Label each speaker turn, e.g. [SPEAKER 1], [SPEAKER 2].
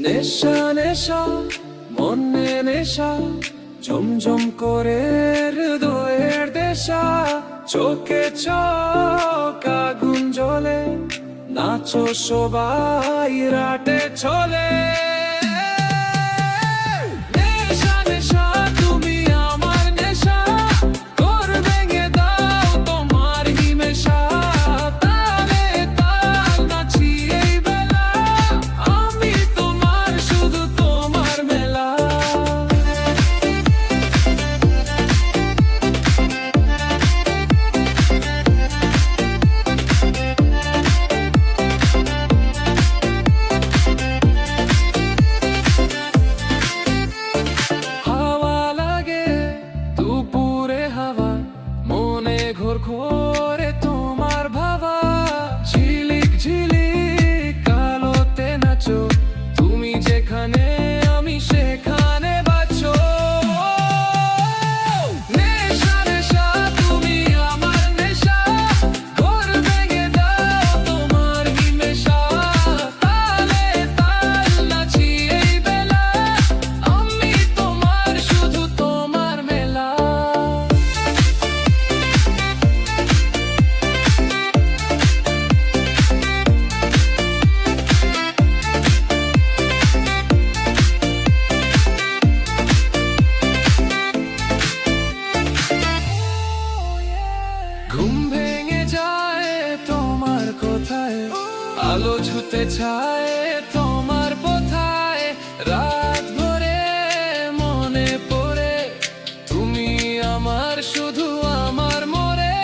[SPEAKER 1] নেশা নেশা মনে নেশা ঝমঝম করে হৃদয়ের দেশা চোখে চোখ আগুন জ্বলে নাচো সবাই রাতে চলে নেশা নেশা তুমি আমার নেশা তোর ভেঙে দাও তোমার হিমেশা তালে তাল নাচি এই বেলা আমি তোমার শুধু তোমার মেলা ঘোর ঘোরে তোমার ভাবা ঝিলিক ঝিলিক কালোতে নাচো তুমি যেখানে আমি সেখানে বাঁচো নেশা নেশা তুমি আমার নেশা ঘোর ভেঙে দাও তোমার হিমেশা তালে তাল নাচি এই বেলা আমি তোমার শুধু তোমার মেলা ঘুম ভেঙে যায় তোমার কোথায় আলো ছুতে চায় তোমার কোথায় রাত ভরে মনে পড়ে তুমি আমার শুধু আমার মরে